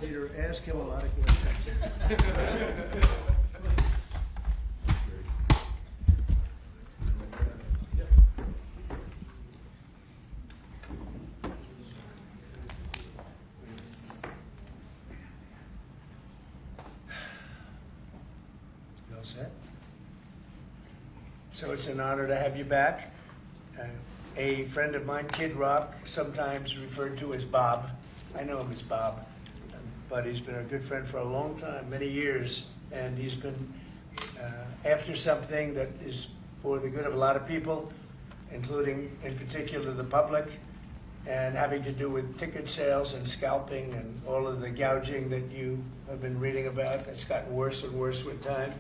Peter, ask him a lot of questions. You all set? So it's an honor to have you back. A friend of mine, Kid Rock, sometimes referred to as Bob. I know him as Bob, but he's been a good friend for a long time, many years, and he's been after something that is for the good of a lot of people, including, in particular, the public, and having to do with ticket sales and scalping and all of the gouging that you have been reading about. That's gotten worse and worse with time.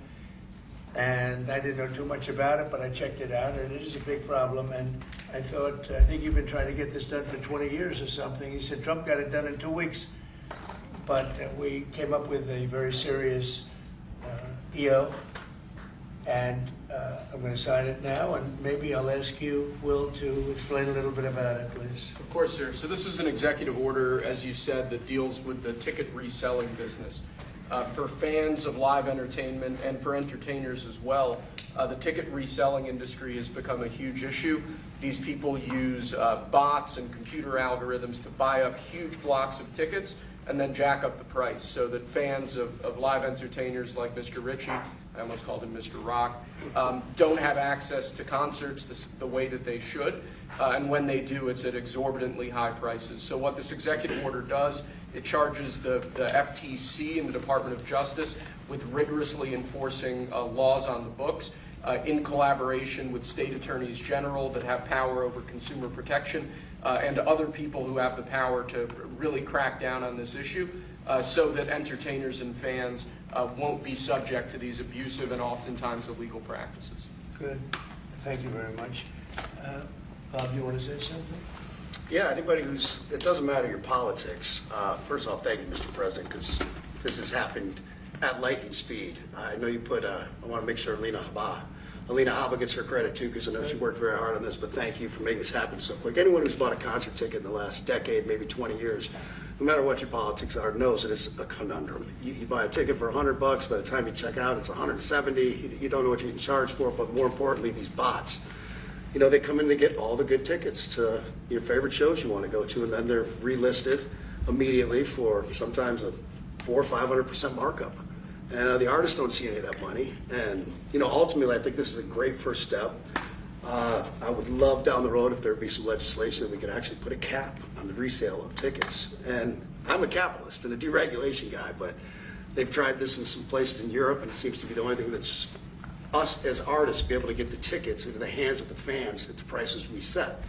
And I didn't know too much about it, but I checked it out, and it is a big problem. And I thought, I think you've been trying to get this done for 20 years or something. He said Trump got it done in 2 weeks. But we came up with a very serious EO, and I'm going to sign it now, and maybe I'll ask you, Will, to explain a little bit about it, please. Of course, sir. So this is an executive order, as you said, that deals with the ticket reselling business. For fans of live entertainment and for entertainers as well, the ticket reselling industry has become a huge issue. These people use bots and computer algorithms to buy up huge blocks of tickets and then jack up the price so that fans of live entertainers like Mr. Ritchie, I almost called him Mr. Rock, don't have access to concerts the way that they should. And when they do, it's at exorbitantly high prices. So what this executive order does, it charges the FTC and the Department of Justice with rigorously enforcing laws on the books in collaboration with state attorneys general that have power over consumer protection and other people who have the power to really crack down on this issue so that entertainers and fans won't be subject to these abusive and oftentimes illegal practices. Good. Thank you very much. Bob, you want to say something? Yeah, anybody who's, it doesn't matter your politics. First off, thank you, Mr. President, because this has happened at lightning speed. I know you put, I want to make sure Alina Habba gets her credit too, because I know she worked very hard on this, but thank you for making this happen so quick. Anyone who's bought a concert ticket in the last decade, maybe 20 years, no matter what your politics are, knows that it's a conundrum. You buy a ticket for $100, by the time you check out, it's 170. You don't know what you're getting charged for, but more importantly, these bots. You know, they come in to get all the good tickets to your favorite shows you want to go to, and then they're relisted immediately for sometimes a 400% or 500% markup. And the artists don't see any of that money. And, you know, ultimately, I think this is a great first step. I would love down the road if there would be some legislation that we could actually put a cap on the resale of tickets. And I'm a capitalist and a deregulation guy, but they've tried this in some places in Europe, and it seems to be the only thing that's us as artists be able to get the tickets into the hands of the fans at the prices we set.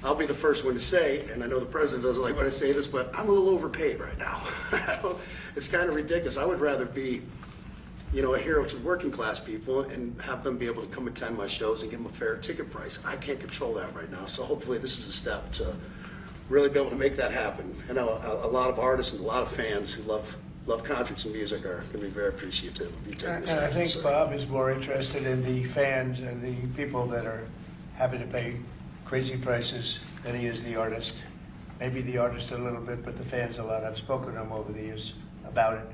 I'll be the first one to say, and I know the president doesn't like when I say this, but I'm a little overpaid right now. It's kind of ridiculous. I would rather be, you know, a hero to working class people and have them be able to come attend my shows and give them a fair ticket price. I can't control that right now, so hopefully this is a step to really be able to make that happen. I know a lot of artists and a lot of fans who love concerts and music are going to be very appreciative of you taking this And I action. think Bob is more interested in the fans and the people that are having to pay crazy prices than he is the artist. Maybe the artist a little bit, but the fans a lot. I've spoken to him over the years about it,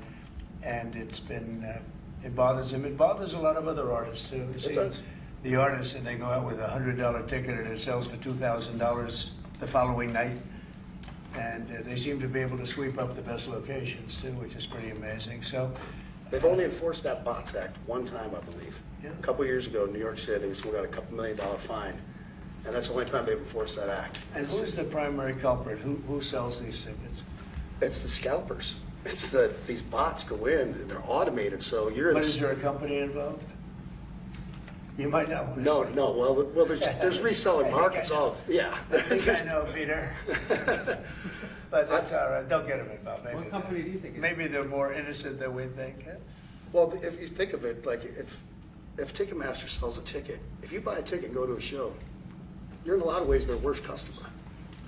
and it's been, it bothers him. It bothers a lot of other artists too. You see, It does. the artists, and they go out with a $100 ticket and it sells for $2,000 the following night. And they seem to be able to sweep up the best locations too, which is pretty amazing. So They've only enforced that Bots Act one time, I believe. Yeah. A couple years ago in New York City, they got a couple $1 million fine. And that's the only time they've enforced that act. And who's the primary culprit? Who sells these tickets? It's the scalpers. It's these bots go in, and they're automated, so you're in But is there a company involved? You might know. No, well, there's reselling markets all, yeah. I think I know, Peter. But that's all right. Don't get them involved. Maybe What company do you think it is? Maybe they're more innocent than we think. Well, if you think of it, like if Ticketmaster sells a ticket, if you buy a ticket and go to a show, you're in a lot of ways their worst customer.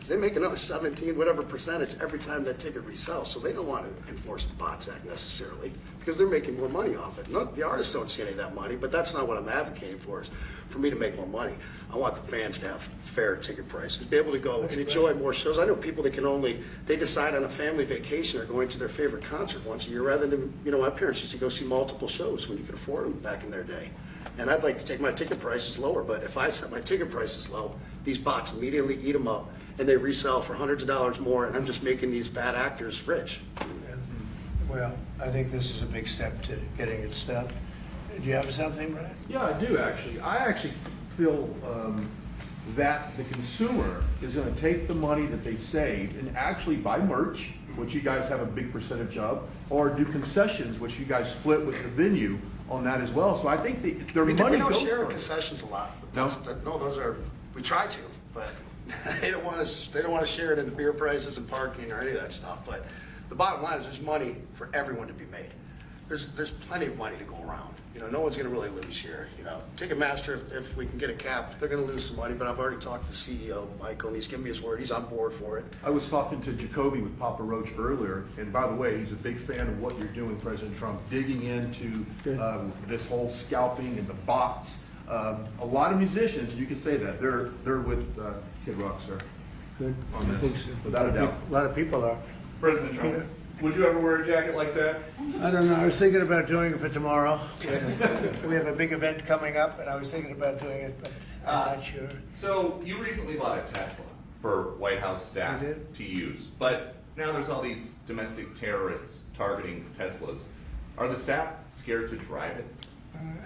because they make another 17, whatever percentage every time that ticket resells. So they don't want to enforce the Bots Act necessarily because they're making more money off it. The artists don't see any of that money, but that's not what I'm advocating for, is for me to make more money. I want the fans to have fair ticket prices, be able to go and enjoy more shows. I know people that they decide on a family vacation or going to their favorite concert once a year rather than, my parents used to go see multiple shows when you could afford them back in their day. And I'd like to take my ticket prices lower, but if I set my ticket prices low, these bots immediately eat them up and they resell for hundreds of dollars more, and I'm just making these bad actors rich. Well, I think this is a big step to getting it stopped. Do you have something, Brian? Yeah, I do actually. I actually feel that the consumer is going to take the money that they've saved and actually buy merch, which you guys have a big percentage of, or do concessions, which you guys split with the venue on that as well. So I think their money we don't goes share for it. concessions a lot. No? No, those are, we try to, but they don't want to share it in the beer prices and parking or any of that stuff. But the bottom line is there's money for everyone to be made. There's plenty of money to go around. No one's going to really lose here. Ticketmaster, if we can get a cap, they're going to lose some money. But I've already talked to CEO Michael, and he's given me his word. He's on board for it. I was talking to Jacoby with Papa Roach earlier, and by the way, he's a big fan of what you're doing, President Trump, digging into this whole scalping and the bots. A lot of musicians, you can say that, they're with Kid Rock, sir. Good. On this, I think so. without a doubt. A lot of people are. President Trump, would you ever wear a jacket like that? I don't know. I was thinking about doing it for tomorrow. We have a big event coming up, and I was thinking about doing it, but I'm not sure. So you recently bought a Tesla for White House staff I did. to use, but now there's all these domestic terrorists targeting Teslas. Are the staff scared to drive it?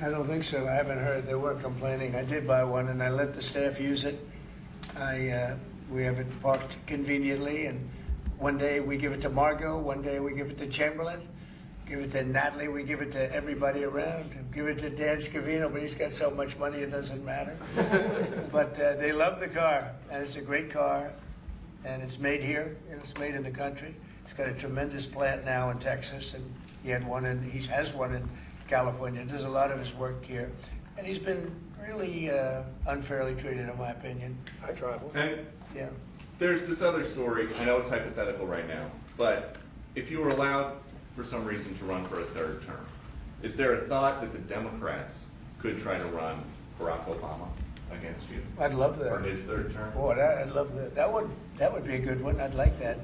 I don't think so. I haven't heard. They were complaining. I did buy one, and I let the staff use it. We have it parked conveniently, and one day we give it to Margot, one day we give it to Chamberlain, give it to Natalie, we give it to everybody around. Give it to Dan Scavino, but he's got so much money it doesn't matter. But they love the car, and it's a great car, and it's made here. It's made in the country. He's got a tremendous plant now in Texas, and he has one in California. Does a lot of his work here, and he's been really unfairly treated, in my opinion. I travel. And Yeah. there's this other story, I know it's hypothetical right now, but if you were allowed for some reason to run for a third term, is there a thought that the Democrats could try to run Barack Obama against you I'd love for that. his third term? Boy, I'd love that. That would be a good one. I'd like that.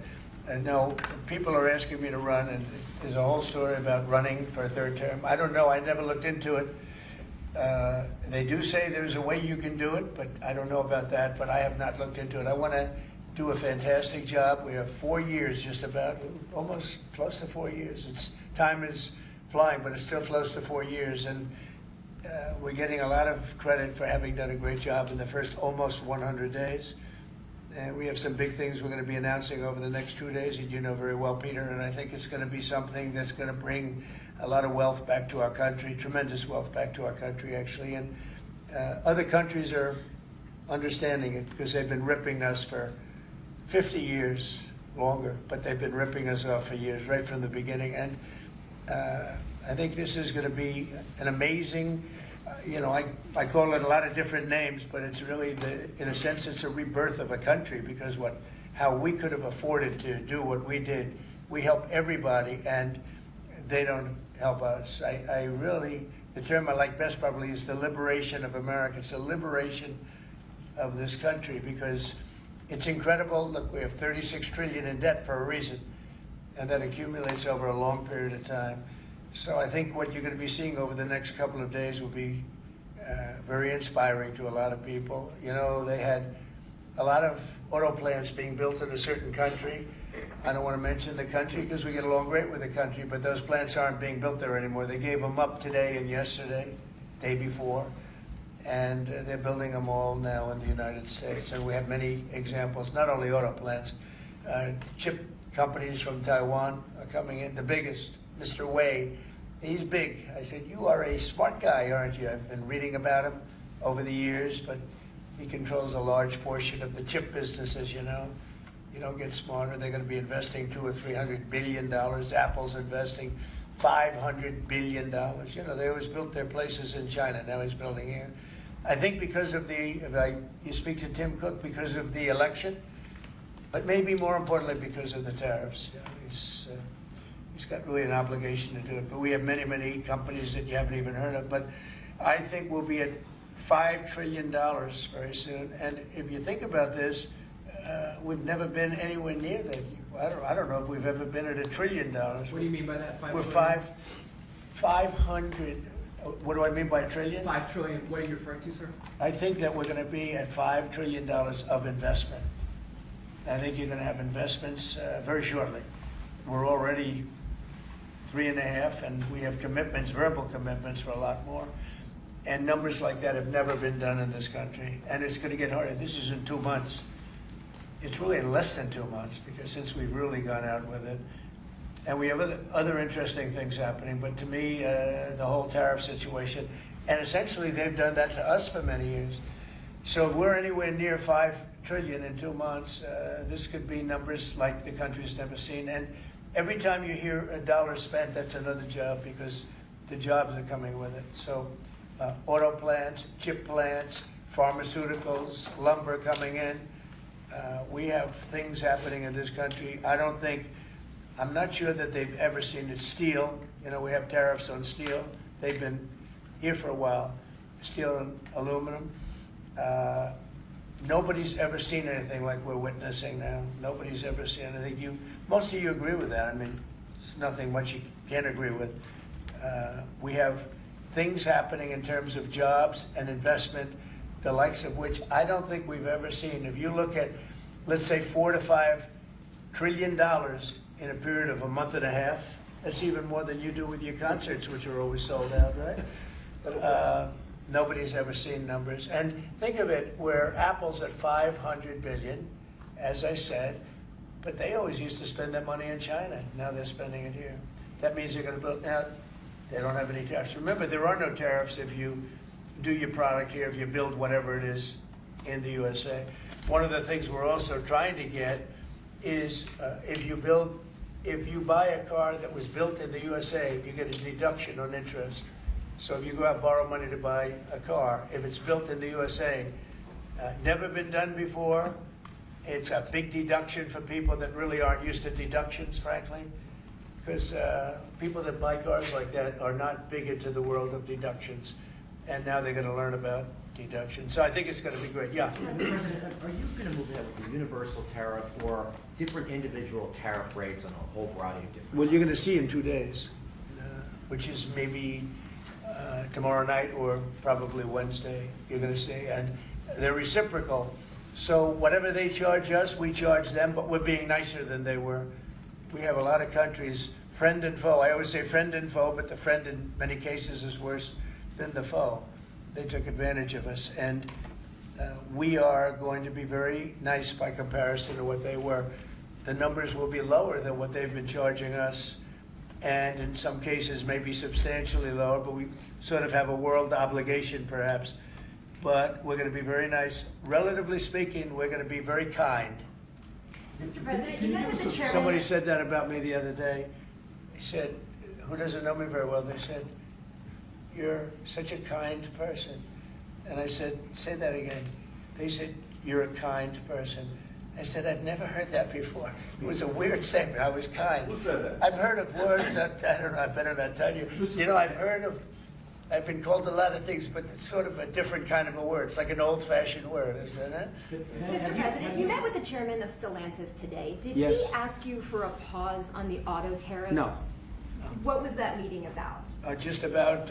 No, people are asking me to run, and there's a whole story about running for a third term. I don't know. I never looked into it. They do say there's a way you can do it, but I don't know about that. But I have not looked into it. I want to do a fantastic job. We have 4 years, just about, almost close to 4 years. Time is flying, but it's still close to 4 years, and we're getting a lot of credit for having done a great job in the first almost 100 days. And we have some big things we're going to be announcing over the next 2 days, and you know very well, Peter, and I think it's going to be something that's going to bring a lot of wealth back to our country, tremendous wealth back to our country, actually. And other countries are understanding it because they've been ripping us for 50 years longer, but they've been ripping us off for years, right from the beginning. And I think this is going to be an amazing, I call it a lot of different names, but it's really, in a sense, it's a rebirth of a country, because how we could have afforded to do what we did. We help everybody, and they don't help us. I really, the term I like best probably is the liberation of America. It's a liberation of this country, because it's incredible. Look, we have 36 trillion in debt for a reason, and that accumulates over a long period of time. So I think what you're going to be seeing over the next couple of days will be very inspiring to a lot of people. They had a lot of auto plants being built in a certain country. I don't want to mention the country because we get along great with the country, but those plants aren't being built there anymore. They gave them up today and yesterday, day before, and they're building them all now in the United States. And we have many examples, not only auto plants, chip companies from Taiwan are coming in. The biggest, Mr. Wei, he's big. I said, you are a smart guy, aren't you? I've been reading about him over the years, but he controls a large portion of the chip business, as you know. You don't get smarter. They're going to be investing $200 or $300 billion. Apple's investing $500 billion. They always built their places in China. Now he's building here. I think because of you speak to Tim Cook, because of the election, but maybe more importantly because of the tariffs. You know, he's got really an obligation to do it. But we have many, many companies that you haven't even heard of. But I think we'll be at $5 trillion very soon. And if you think about this, we've never been anywhere near that. I don't know if we've ever been at $1 trillion. What do you mean by that? We're 500. What do I mean by trillion? 5 trillion. What are you referring to, sir? I think that we're going to be at $5 trillion of investment. I think you're going to have investments very shortly. We're already 3.5, and we have commitments, verbal commitments for a lot more. And numbers like that have never been done in this country. And it's going to get harder. This is in 2 months. It's really in less than 2 months, because since we've really gone out with it. And we have other interesting things happening. But to me, the whole tariff situation, and essentially they've done that to us for many years. So if we're anywhere near 5 trillion in 2 months, this could be numbers like the country's never seen. And every time you hear a dollar spent, that's another job, because the jobs are coming with it. So auto plants, chip plants, pharmaceuticals, lumber coming in. We have things happening in this country. I'm not sure that they've ever seen it. Steel, you know, we have tariffs on steel. They've been here for a while. Steel and aluminum. Nobody's ever seen anything like we're witnessing now. Nobody's ever seen anything. Most of you agree with that. I mean, it's nothing much you can't agree with. We have things happening in terms of jobs and investment, the likes of which I don't think we've ever seen. If you look at, let's say, $4 to $5 trillion in a period of a month and a half, that's even more than you do with your concerts, which are always sold out, right? Nobody's ever seen numbers. And think of it, where Apple's at 500 billion, as I said, but they always used to spend that money in China. Now they're spending it here. That means they're going to build. Now, they don't have any tariffs. Remember, there are no tariffs if you do your product here, if you build whatever it is in the USA. One of the things we're also trying to get is if you buy a car that was built in the USA, you get a deduction on interest. So if you go out and borrow money to buy a car, if it's built in the USA, never been done before, it's a big deduction for people that really aren't used to deductions, frankly, because people that buy cars like that are not big into the world of deductions, and now they're going to learn about deductions. So I think it's going to be great. Yeah. Mr. President, are you going to move ahead with a universal tariff or different individual tariff rates on a whole variety of different? Well, you're going to see in 2 days, which is maybe tomorrow night or probably Wednesday. You're going to see, and they're reciprocal. So whatever they charge us, we charge them, but we're being nicer than they were. We have a lot of countries, friend and foe. I always say friend and foe, but the friend in many cases is worse than the foe. They took advantage of us, and we are going to be very nice by comparison to what they were. The numbers will be lower than what they've been charging us, and in some cases maybe substantially lower, but we sort of have a world obligation perhaps. But we're going to be very nice. Relatively speaking, we're going to be very kind. Mr. President, you met with the chairman. Somebody said that about me the other day. He said, who doesn't know me very well, they said, "You're such a kind person." And I said, "Say that again." They said, "You're a kind person." I said, "I've never heard that before." It was a weird statement. I was kind. Who said that? I've heard of words that, I don't know, I better not tell you. You know, I've been called a lot of things, but it's sort of a different kind of a word. It's like an old-fashioned word, isn't it? Mr. President, you met with the chairman of Stellantis today. Did Yes. he ask you for a pause on the auto tariffs? No. What was that meeting about? Just about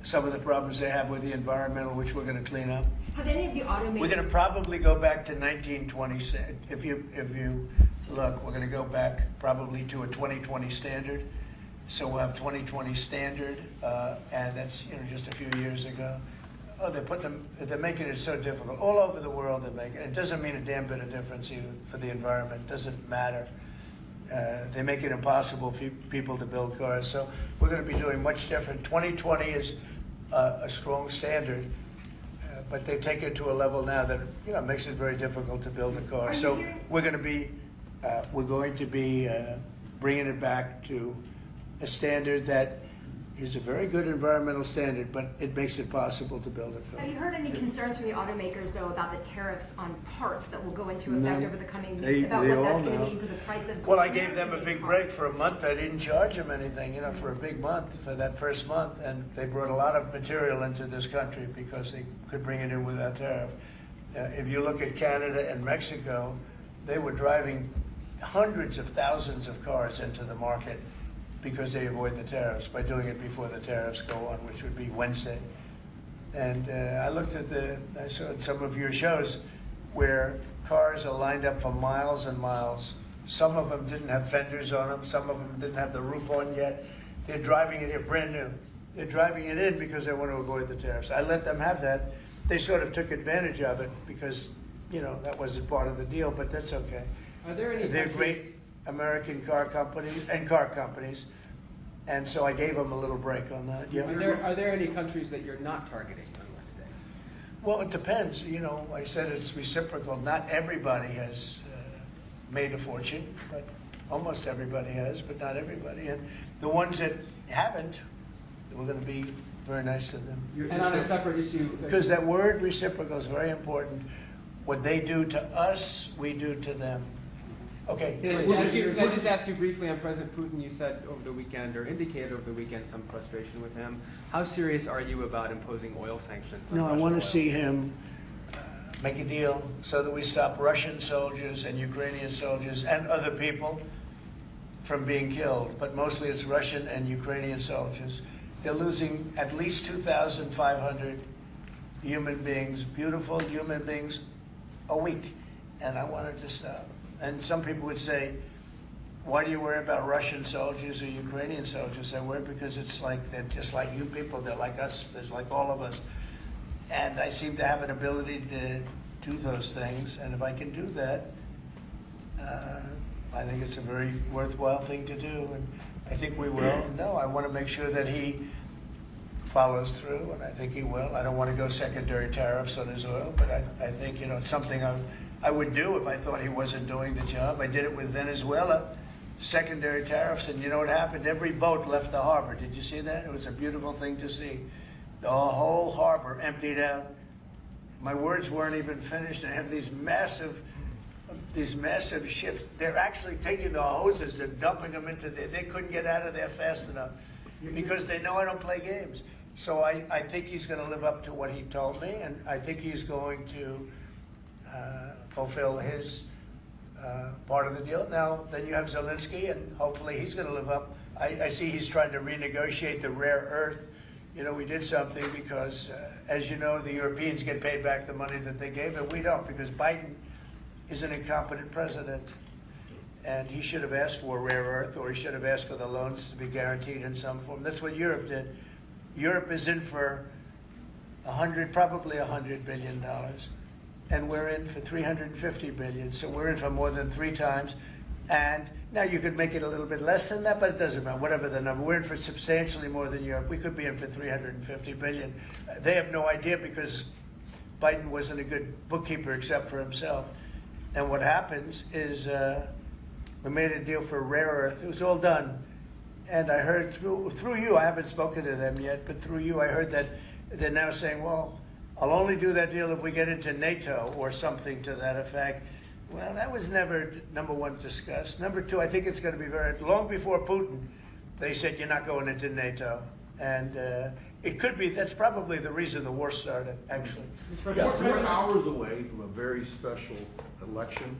some of the problems they have with the environmental, which we're going to clean up. Have any of the automakers... We're going to probably go back to 1920. If you look, we're going to go back probably to a 2020 standard. So we'll have 2020 standard, and that's just a few years ago. Oh, they're making it so difficult all over the world. They're making it. It doesn't mean a damn bit of difference even for the environment. It doesn't matter. They make it impossible for people to build cars. So we're going to be doing much different. 2020 is a strong standard, but they've taken it to a level now that makes it very difficult to build a car. So we're going to be bringing it back to a standard that is a very good environmental standard, but it makes it possible to build a Have car. you heard any concerns from the automakers, though, about the tariffs on parts that will go into No. effect over the coming They- weeks, about they what all that's going know. to mean for the price of? Well, I gave them a American-made big break parts? for a month. I didn't charge them anything, for a big month, for that first month. And they brought a lot of material into this country because they could bring it in without tariff. If you look at Canada and Mexico, they were driving hundreds of thousands of cars into the market because they avoid the tariffs by doing it before the tariffs go on, which would be Wednesday. And I saw some of your shows where cars are lined up for miles and miles. Some of them didn't have fenders on them. Some of them didn't have the roof on yet. They're driving it here brand new. They're driving it in because they want to avoid the tariffs. I let them have that. They sort of took advantage of it because, that wasn't part of the deal, but that's okay. Are there any They're countries- great American car companies, and so I gave them a little break on that. Yeah. Are there any countries that you're not targeting on Wednesday? Well, it depends. I said it's reciprocal. Not everybody has made a fortune, but almost everybody has, but not everybody. And the ones that haven't, we're going to be very nice to them. And on a separate issue. Because that word reciprocal is very important. What they do to us, we do to them. Okay. Can I just ask you briefly on President Putin? You said over the weekend, or indicated over the weekend, some frustration with him. How serious are you about imposing oil sanctions on No, I Russian want oil? to see him make a deal so that we stop Russian soldiers and Ukrainian soldiers and other people from being killed. But mostly it's Russian and Ukrainian soldiers. They're losing at least 2,500 human beings, beautiful human beings, a week. And I want it to stop. And some people would say, why do you worry about Russian soldiers or Ukrainian soldiers? I worry because it's like they're just like you people. They're like us. They're like all of us. And I seem to have an ability to do those things. And if I can do that, I think it's a very worthwhile thing to do. And I think we will. No, I want to make sure that he follows through, and I think he will. I don't want to go secondary tariffs on his oil, but I think, it's something I would do if I thought he wasn't doing the job. I did it with Venezuela, secondary tariffs, and you know what happened? Every boat left the harbor. Did you see that? It was a beautiful thing to see. The whole harbor emptied out. My words weren't even finished. I have these massive ships. They're actually taking the hoses and dumping them into there. They couldn't get out of there fast enough because they know I don't play games. So I think he's going to live up to what he told me, and I think he's going to fulfill his part of the deal. Now, then you have Zelensky, and hopefully he's going to live up. I see he's trying to renegotiate the rare earth. We did something because, as you know, the Europeans get paid back the money that they gave, and we don't, because Biden is an incompetent president. And he should have asked for rare earth, or he should have asked for the loans to be guaranteed in some form. That's what Europe did. Europe is in for probably $100 billion. And we're in for $350 billion. So we're in for more than 3 times. And now you could make it a little bit less than that, but it doesn't matter, whatever the number. We're in for substantially more than Europe. We could be in for $350 billion. They have no idea because Biden wasn't a good bookkeeper except for himself. And what happens is we made a deal for rare earth. It was all done. And I heard through you, I haven't spoken to them yet, but through you I heard that they're now saying, well, I'll only do that deal if we get into NATO or something to that effect. Well, that was never, number one, discussed. Number two, I think it's going to be very, long before Putin, they said you're not going into NATO. And it could be, that's probably the reason the war started, actually. We're hours away from a very special election.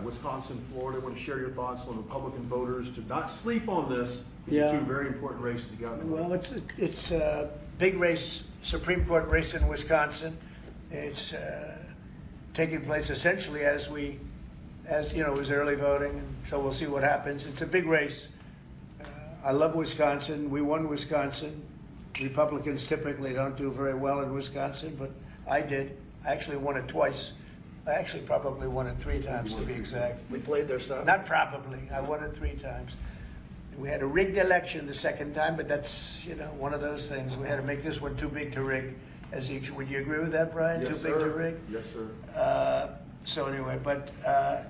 Wisconsin, Florida. I want to share your thoughts on Republican voters to not sleep on this. Yeah. 2 very important races you got. Well, it's a big race, Supreme Court race in Wisconsin. It's taking place essentially as it was early voting, and so we'll see what happens. It's a big race. I love Wisconsin. We won Wisconsin. Republicans typically don't do very well in Wisconsin, but I did. I actually won it twice. I actually probably won it 3 times to be exact. We played their side. Not probably. I won it 3 times. We had a rigged election the second time, but that's one of those things. We had to make this one too big to rig. Would you agree with that, Brian? Yes, Too sir. big to rig? Yes, sir. So anyway, but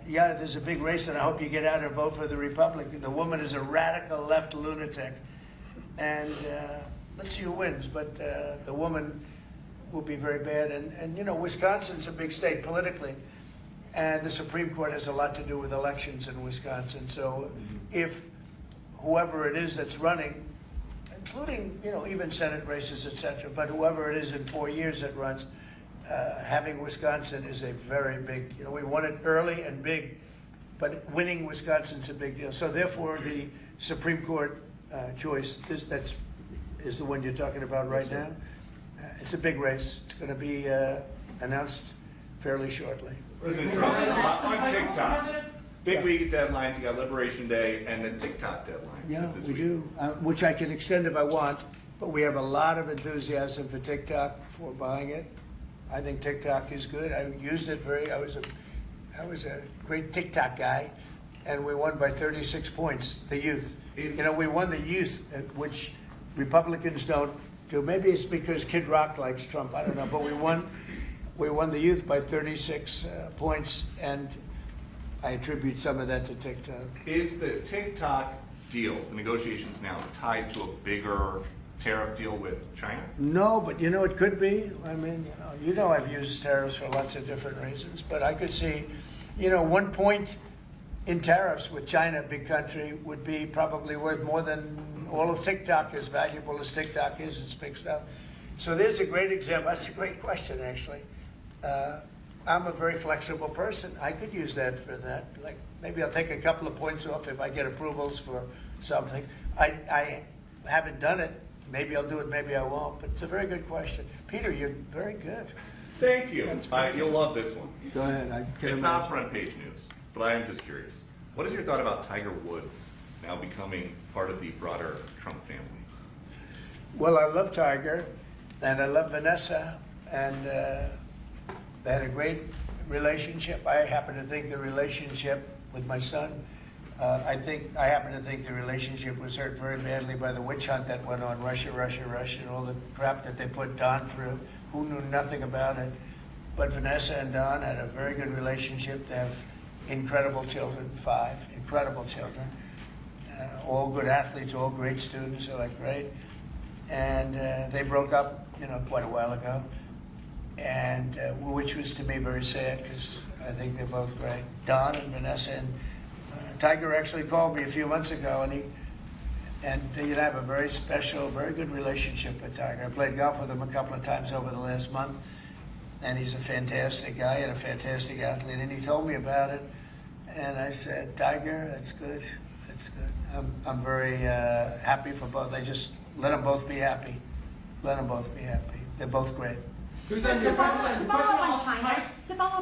yeah, there's a big race, and I hope you get out and vote for the Republican. The woman is a radical left lunatic, and let's see who wins. But the woman will be very bad. And you know, Wisconsin's a big state politically, and the Supreme Court has a lot to do with elections in Wisconsin. So if whoever it is that's running, including, you know, even Senate races, et cetera, but whoever it is in 4 years that runs, having Wisconsin is a very big, you know, we won it early and big, but winning Wisconsin's a big deal. So therefore, the Supreme Court choice is the one you're talking about right now. It's a big race. It's going to be announced fairly shortly. President Trump, on TikTok, big week deadlines, you got Liberation Day and then TikTok deadline. Yeah, this we week. do, which I can extend if I want, but we have a lot of enthusiasm for TikTok, for buying it. I think TikTok is good. I used it I was a great TikTok guy, and we won by 36 points, the youth. You know, we won the youth, which Republicans don't do. Maybe it's because Kid Rock likes Trump, I don't know, but we won the youth by 36 points, and I attribute some of that to TikTok. Is the TikTok deal, the negotiations now, tied to a bigger tariff deal with China? No, but you know, it could be. I mean, you know I've used tariffs for lots of different reasons, but I could see, you know, 1 point in tariffs with China, big country, would be probably worth more than all of TikTok, as valuable as TikTok is. It's big stuff. So there's a great example. That's a great question, actually. I'm a very flexible person. I could use that for that. Like, maybe I'll take a couple of points off if I get approvals for something. I haven't done it. Maybe I'll do it, maybe I won't. But it's a very good question. Peter, you're very good. Thank you. You'll love this one. Go ahead. I can It's imagine. not front page news, but I am just curious. What is your thought about Tiger Woods now becoming part of the broader Trump family? Well, I love Tiger, and I love Vanessa, and they had a great relationship. I happen to think the relationship with my son, I happen to think the relationship was hurt very badly by the witch hunt that went on, Russia, and all the crap that they put Don through, who knew nothing about it. But Vanessa and Don had a very good relationship. They have incredible children, 5 incredible children, all good athletes, all great students. They're like great. And they broke up, you know, quite a while ago, and which was to me very sad because I think they're both great. Don and Vanessa, and Tiger actually called me a few months ago, and you have a very special, very good relationship with Tiger. I played golf with him a couple of times over the last month, and he's a fantastic guy and a fantastic athlete. And he told me about it, and I said, Tiger, that's good. That's good. I'm very happy for both. I just let them both be happy. Let them both be happy. They're both great. To follow up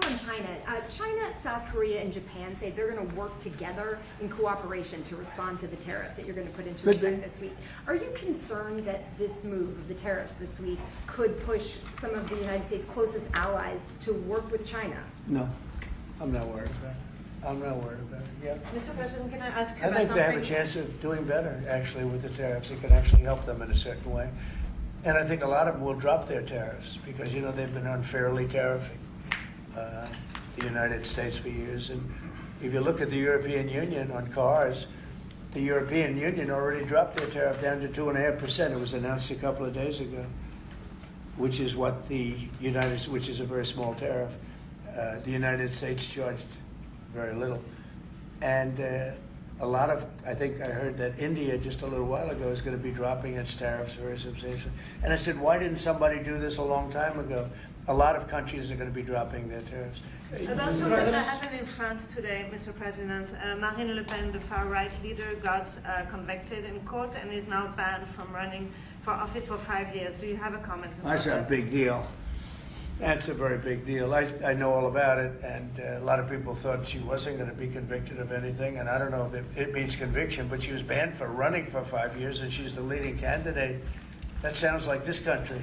on China, China, South Korea, and Japan say they're going to work together in cooperation to respond to the tariffs that you're going to put into effect this week. Are you concerned that this move of the tariffs this week could push some of the United States' closest allies to work with China? No, I'm not worried about it. I'm not worried about it. Yeah. Mr. President, can I ask you I about think they have a something? chance of doing better, actually, with the tariffs. It can actually help them in a certain way. And I think a lot of them will drop their tariffs because, you know, they've been unfairly tariffing the United States for years. And if you look at the European Union on cars, the European Union already dropped their tariff down to 2.5%. It was announced a couple of days ago, which is what which is a very small tariff. The United States charged very little. And a lot of, I think I heard that India just a little while ago is going to be dropping its tariffs very substantially. And I said, why didn't somebody do this a long time ago? A lot of countries are going to be dropping their tariffs. About something that happened in France today, Mr. President. Marine Le Pen, the far-right leader, got convicted in court and is now banned from running for office for 5 years. Do you have a comment about That's a that? big deal. That's a very big deal. I know all about it, and a lot of people thought she wasn't going to be convicted of anything, and I don't know if it means conviction, but she was banned for running for 5 years, and she's the leading candidate. That sounds like this country.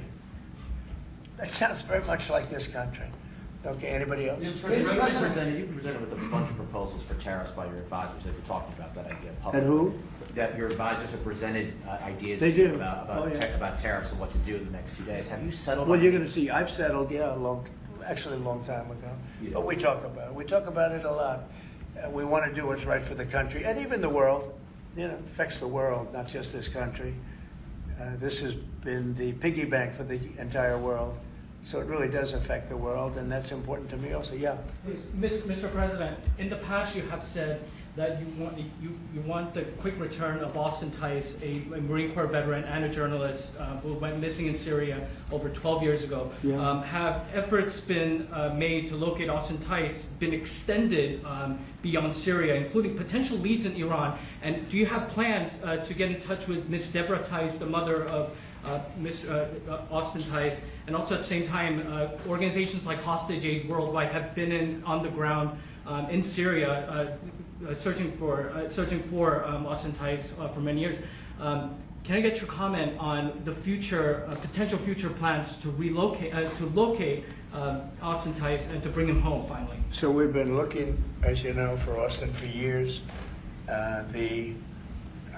That sounds very much like this country. Okay, anybody else? You presented with a bunch of proposals for tariffs by your advisors that were talking about that idea publicly. And who? That your advisors have presented ideas They to you do. about Oh, yeah. about tariffs and what to do in the next few days. Have you settled Well, on you're any- going to see, I've settled, yeah, actually a long time ago. Yeah. But we talk about it. We talk about it a lot. We want to do what's right for the country and even the world. You know, it affects the world, not just this country. This has been the piggy bank for the entire world. So it really does affect the world, and that's important to me also. Yeah. Please, Mr. President, in the past you have said that you want the quick return of Austin Tice, a Marine Corps veteran and a journalist who went missing in Syria over 12 years ago. Yeah. Have efforts been made to locate Austin Tice been extended beyond Syria, including potential leads in Iran? And do you have plans to get in touch with Ms. Deborah Tice, the mother of Austin Tice, and also at the same time, organizations like Hostage Aid Worldwide have been on the ground in Syria, searching for Austin Tice for many years. Can I get your comment on the future, potential future plans to locate Austin Tice and to bring him home finally? So we've been looking, as you know, for Austin for years. I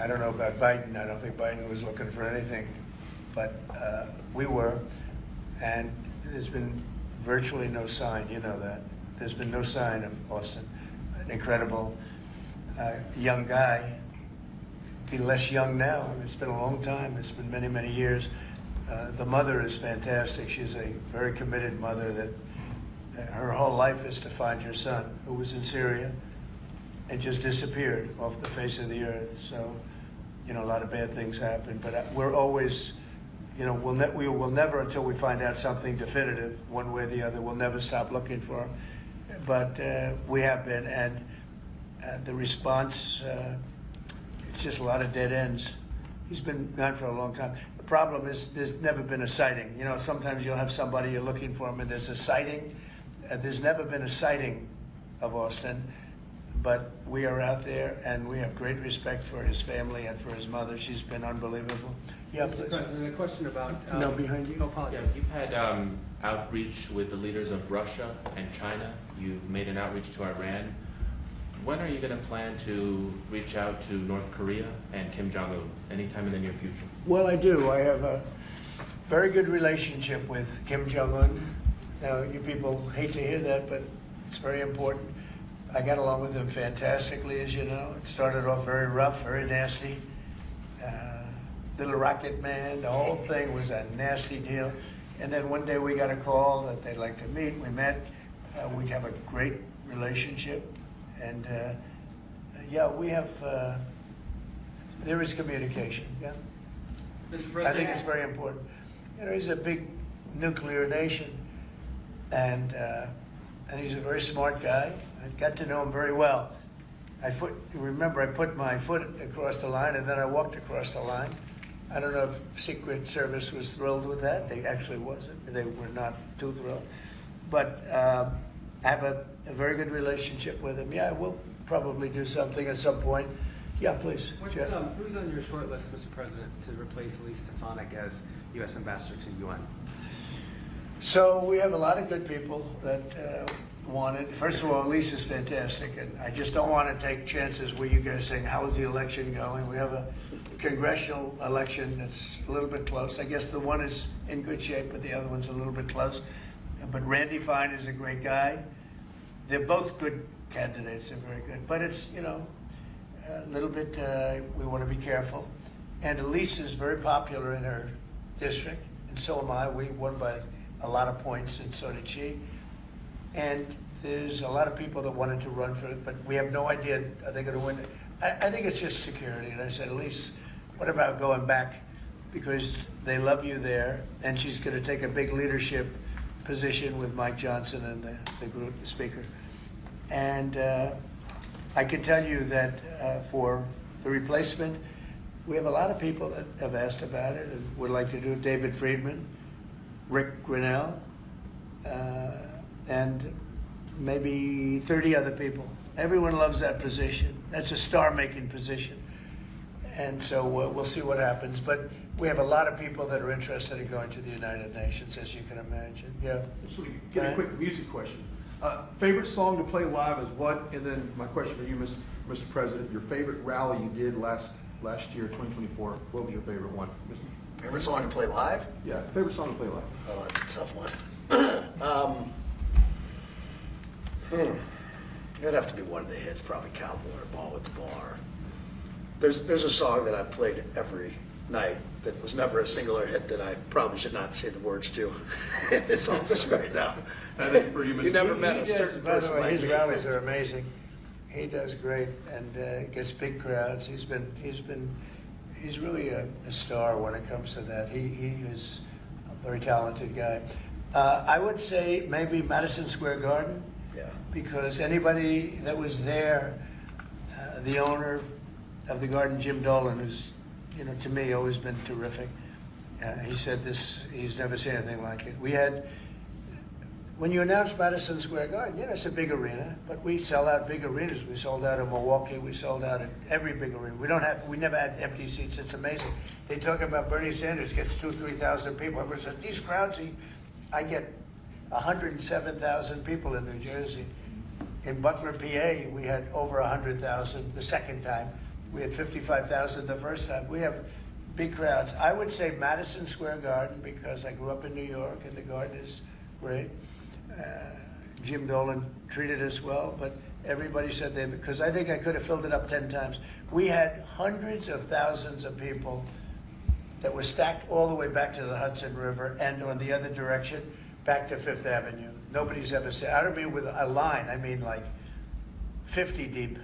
don't know about Biden. I don't think Biden was looking for anything, but we were, and there's been virtually no sign. You know that. There's been no sign of Austin. An incredible young guy. Be less young now. It's been a long time. It's been many, many years. The mother is fantastic. She's a very committed mother that her whole life is to find her son, who was in Syria and just disappeared off the face of the earth. So, you know, a lot of bad things happen, but we're always, you know, we will never, until we find out something definitive, one way or the other, we'll never stop looking for him. But we have been, and the response, it's just a lot of dead ends. He's been gone for a long time. The problem is there's never been a sighting. You know, sometimes you'll have somebody, you're looking for him, and there's a sighting. There's never been a sighting of Austin, but we are out there, and we have great respect for his family and for his mother. She's been unbelievable. Yeah, Mr. please. President, a question about... No, behind you. Oh, apologies. Yes, you've had outreach with the leaders of Russia and China. You've made an outreach to Iran. When are you going to plan to reach out to North Korea and Kim Jong-un? Anytime in the near future? Well, I do. I have a very good relationship with Kim Jong-un. Now, you people hate to hear that, but it's very important. I got along with him fantastically, as you know. It started off very rough, very nasty. Little rocket man, the whole thing was a nasty deal. And then one day we got a call that they'd like to meet. We met. We have a great relationship. And yeah, we have, there is communication, yeah. Mr. President, I think it's very important. You know, he's a big nuclear nation, and he's a very smart guy. I got to know him very well. Remember, I put my foot across the line, and then I walked across the line. I don't know if Secret Service was thrilled with that. They actually wasn't. They were not too thrilled. But I have a very good relationship with him. Yeah, we'll probably do something at some point. Yeah, please. Jeff. Who's on your short list, Mr. President, to replace Elise Stefanik as U.S. Ambassador to the UN? So we have a lot of good people that want it. First of all, Elise is fantastic, and I just don't want to take chances where you guys saying, how is the election going? We have a congressional election that's a little bit close. I guess the one is in good shape, but the other one's a little bit close. But Randy Fine is a great guy. They're both good candidates. They're very good. But it's, you know, a little bit, we want to be careful. And Elise is very popular in her district, and so am I. We won by a lot of points, and so did she. And there's a lot of people that wanted to run for it, but we have no idea, are they going to win it? I think it's just security. And I said, Elise, what about going back? Because they love you there, and she's going to take a big leadership position with Mike Johnson and the group, the speaker. And I can tell you that for the replacement, we have a lot of people that have asked about it and would like to do it. David Friedman, Rick Grinnell, and maybe 30 other people. Everyone loves that position. That's a star-making position. And so we'll see what happens. But we have a lot of people that are interested in going to the United Nations, as you can imagine. Yeah. So we get a quick music question. Favorite song to play live is what? And then my question for you, Mr. President, your favorite rally you did last year, 2024. What was your favorite one? Favorite song to play live? Yeah, favorite song to play live. Oh, that's a tough one. It'd have to be one of the hits, probably Cowboy or Ball with the Bar. There's a song that I've played every night that was never a singular hit that I probably should not say the words to in this office right now. That is pretty much. You never met He a does, certain by the person way, like his me. rallies are amazing. He does great and gets big crowds. He's really a star when it comes to that. He is a very talented guy. I would say maybe Madison Square Garden. Yeah. Because anybody that was there, the owner of the garden, Jim Dolan, who's, to me, always been terrific. He said this, he's never seen anything like it. We had, when you announce Madison Square Garden, it's a big arena, but we sell out big arenas. We sold out in Milwaukee, we sold out at every big arena. We never had empty seats. It's amazing. They talk about Bernie Sanders gets 2,000 to 3,000 people. Everyone said, these crowds, I get 107,000 people in New Jersey. In Butler, PA, we had over 100,000 the second time. We had 55,000 the first time. We have big crowds. I would say Madison Square Garden because I grew up in New York and the garden is great. Jim Dolan treated us well, but everybody said they, because I think I could have filled it up 10 times. We had hundreds of thousands of people that were stacked all the way back to the Hudson River and on the other direction, back to Fifth Avenue. Nobody's ever said, I don't mean with a line, I mean like 50 deep,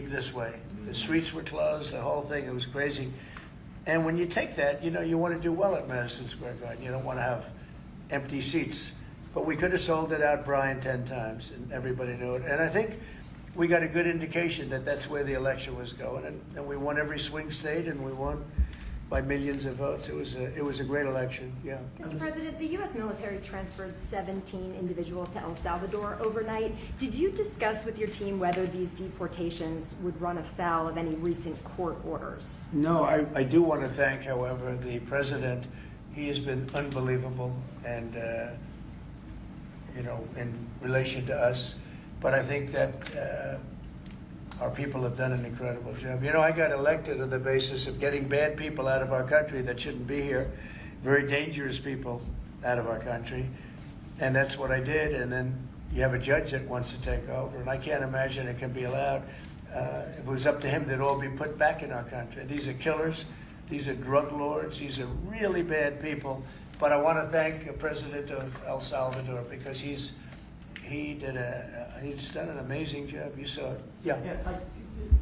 this way. The streets were closed, the whole thing, it was crazy. And when you take that, you want to do well at Madison Square Garden. You don't want to have empty seats. But we could have sold it out, Brian, 10 times, and everybody knew it. And I think we got a good indication that that's where the election was going. And we won every swing state, and we won by millions of votes. It was a great election, yeah. Mr. President, the U.S. military transferred 17 individuals to El Salvador overnight. Did you discuss with your team whether these deportations would run afoul of any recent court orders? No, I do want to thank, however, the president. He has been unbelievable and, in relation to us. But I think that our people have done an incredible job. I got elected on the basis of getting bad people out of our country that shouldn't be here, very dangerous people out of our country. And that's what I did. And then you have a judge that wants to take over. And I can't imagine it can be allowed. If it was up to him, they'd all be put back in our country. These are killers. These are drug lords. These are really bad people. But I want to thank the president of El Salvador because he's done an amazing job. You saw it. Yeah.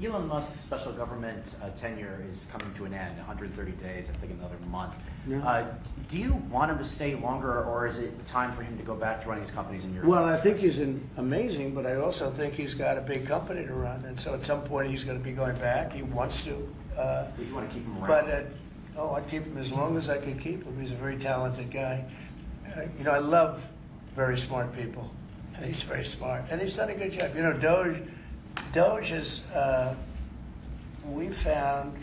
Elon Musk's special government tenure is coming to an end, 130 days, I think another month. Yeah. Do you want him to stay longer, or is it time for him to go back to running his companies in Europe? Well, I think he's amazing, but I also think he's got a big company to run. And so at some point he's going to be going back. He wants to. Would you want to keep him around? But, I'd keep him as long as I could keep him. He's a very talented guy. I love very smart people. And he's very smart. And he's done a good job. DOGE is, we found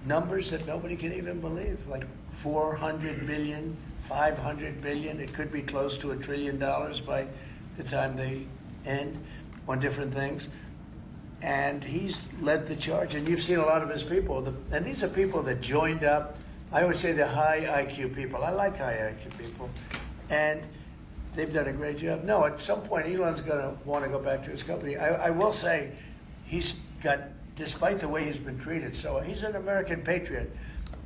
numbers that nobody can even believe, like 400 billion, 500 billion. It could be close to $1 trillion by the time they end on different things. And he's led the charge. And you've seen a lot of his people. And these are people that joined up. I always say they're high IQ people. I like high IQ people. And they've done a great job. No, at some point, Elon's going to want to go back to his company. I will say he's got, despite the way he's been treated, so he's an American patriot,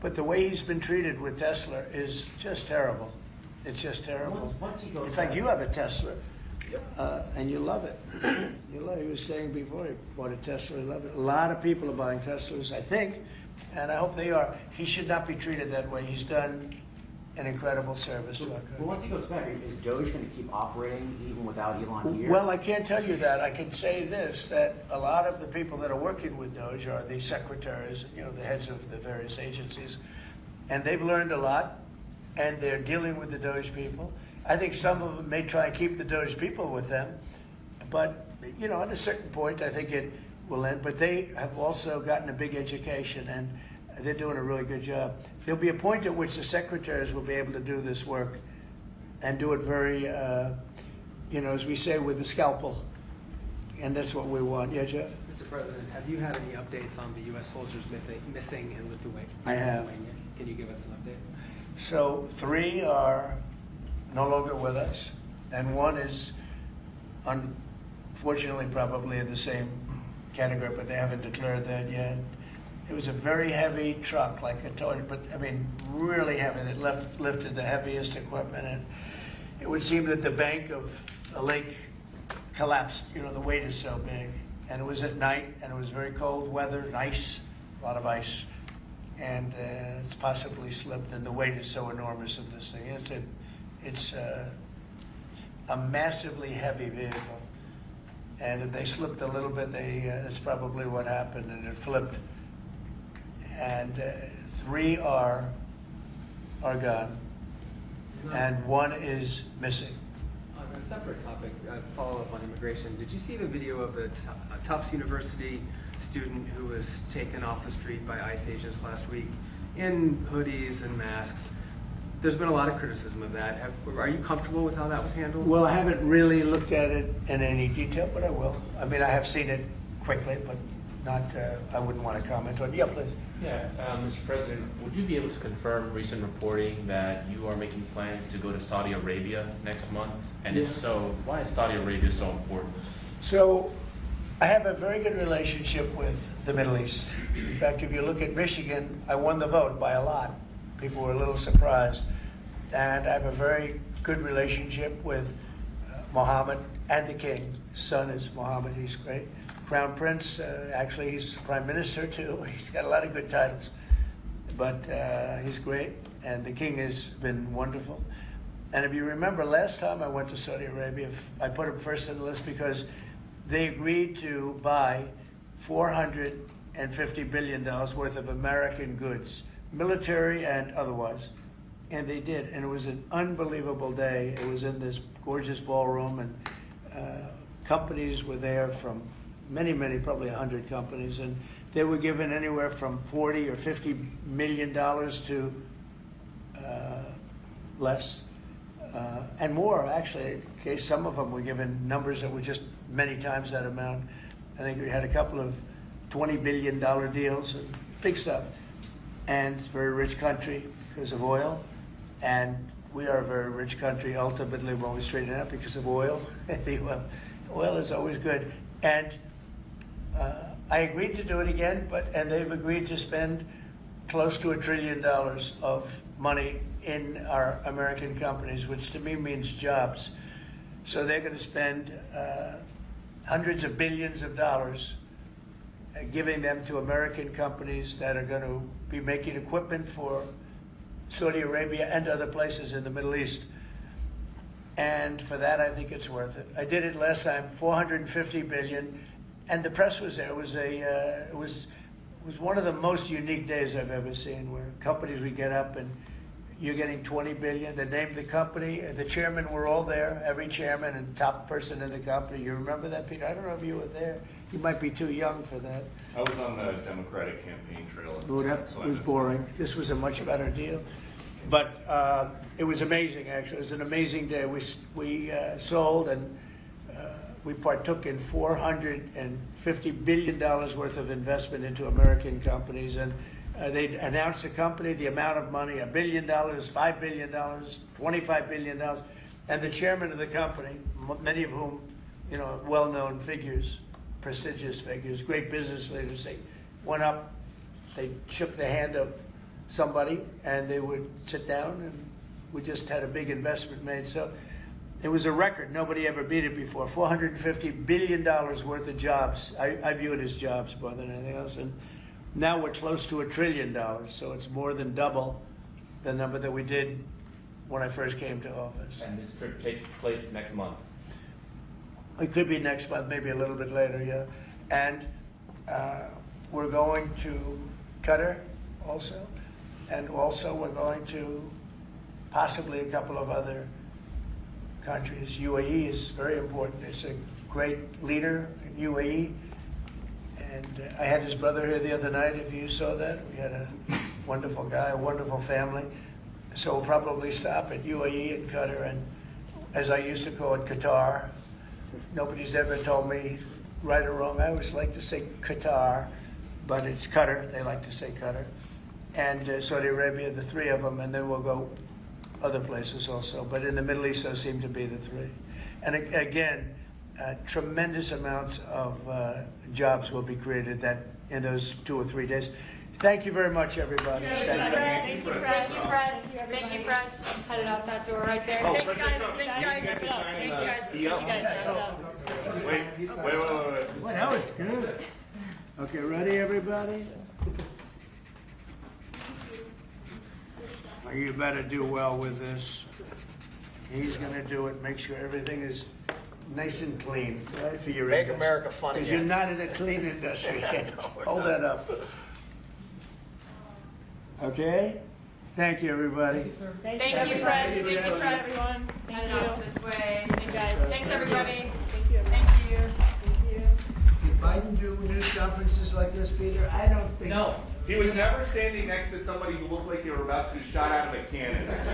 but the way he's been treated with Tesla is just terrible. It's just terrible. Once he goes In fact, back- you have a Tesla, and you love it. You love it. He was saying before he bought a Tesla, he loved it. A lot of people are buying Teslas, I think, and I hope they are. He should not be treated that way. He's done an incredible service to our country. Well, once he goes back, is DOGE going to keep operating even without Elon here? Well, I can't tell you that. I can say this, that a lot of the people that are working with DOGE are the secretaries, the heads of the various agencies, and they've learned a lot, and they're dealing with the DOGE people. I think some of them may try and keep the DOGE people with them, but, at a certain point, I think it will end. But they have also gotten a big education, and they're doing a really good job. There'll be a point at which the secretaries will be able to do this work and do it very, as we say, with the scalpel. And that's what we want. Yeah, Jeff? Mr. President, have you had any updates on the U.S. soldiers missing in Lithuania? I have. Can you give us an update? So 3 are no longer with us, and 1 is unfortunately probably in the same category, but they haven't declared that yet. it was a very heavy truck, like a toy, but I mean, really heavy, that lifted the heaviest equipment. And it would seem that the bank of the lake collapsed, you know, the weight is so big. And it was at night, and it was very cold weather, and ice, a lot of ice. And it's possibly slipped, and the weight is so enormous of this thing. It's a massively heavy vehicle. And if they slipped a little bit, that's probably what happened, and it flipped. And 3 are gone, and 1 is missing. On a separate topic, follow-up on immigration, did you see the video of the Tufts University student who was taken off the street by ICE agents last week in hoodies and masks? There's been a lot of criticism of that. Are you comfortable with how that was handled? Well, I haven't really looked at it in any detail, but I will. I mean, I have seen it quickly, but not, I wouldn't want to comment on it. Yeah, please. Yeah, Mr. President, would you be able to confirm recent reporting that you are making plans to go to Saudi Arabia next month? And if so, why is Saudi Arabia so important? So, I have a very good relationship with the Middle East. In fact, if you look at Michigan, I won the vote by a lot. People were a little surprised. And I have a very good relationship with Mohammed and the king. His son is Mohammed, he's great. Crown Prince, actually he's Prime Minister too. He's got a lot of good titles, but he's great. And the king has been wonderful. And if you remember, last time I went to Saudi Arabia, I put him first on the list because they agreed to buy $450 billion worth of American goods, military and otherwise. And they did, and it was an unbelievable day. It was in this gorgeous ballroom, and companies were there from many, probably 100 companies, and they were given anywhere from $40 or $50 million to less, and more, actually. Okay, some of them were given numbers that were just many times that amount. I think we had a couple of $20 billion deals, and big stuff. And it's a very rich country because of oil, and we are a very rich country ultimately when we straighten it out because of oil. Oil is always good. And I agreed to do it again, and they've agreed to spend close to $1 trillion of money in our American companies, which to me means jobs. So they're going to spend hundreds of billions of dollars giving them to American companies that are going to be making equipment for Saudi Arabia and other places in the Middle East. And for that, I think it's worth it. I did it last time, $450 billion, and the press was there. It was one of the most unique days I've ever seen, where companies would get up and you're getting $20 billion. They named the company. The chairmen were all there, every chairman and top person in the company. You remember that, Peter? I don't know if you were there. You might be too young for that. I was on the Democratic campaign trail. It was boring. This was a much better deal. But it was amazing, actually. It was an amazing day. We sold and we partook in $450 billion worth of investment into American companies. And they announced the company, the amount of money, $1 billion, $5 billion, $25 billion. And the chairman of the company, many of whom, you know, well-known figures, prestigious figures, great business leaders, they went up, they shook the hand of somebody, and they would sit down, and we just had a big investment made. So it was a record. Nobody ever beat it before. $450 billion worth of jobs. I view it as jobs more than anything else. And now we're close to $1 trillion, so it's more than double the number that we did when I first came to office. And this trip takes place next month. It could be next month, maybe a little bit later, yeah. And we're going to Qatar also. And also we're going to possibly a couple of other countries. UAE is very important. It's a great leader in UAE. And I had his brother here the other night, if you saw that. We had a wonderful guy, a wonderful family. So we'll probably stop at UAE and Qatar, and as I used to call it, Qatar. Nobody's ever told me right or wrong. I always like to say Qatar, but it's Qatar. They like to say Qatar. And Saudi Arabia, the 3 of them, and then we'll go other places also. But in the Middle East, those seem to be the 3. And again, tremendous amounts of jobs will be created that in those 2 or 3 days. Thank you very much, everybody. Thank you. Thank you, press. Thank you, press. Headed out that door right there. Thanks, guys. Thanks, guys. Thanks, guys. Thank you, guys. Wait. Well, that was good. Okay, ready, everybody? You better do well with this. He's gonna do it, make sure everything is nice and clean, right, for your Make industry. America fun Because again. you're not in a clean industry. Hold that up. Okay? Thank you, everybody. Thank you, press. Thank you, press, everyone. Thank you. This way. Thank you, guys. Thanks, everybody. Thank you. Thank you. Did Biden do news conferences like this, Peter? I don't think. He was never standing next to somebody who looked like they were about to be shot out of a cannon.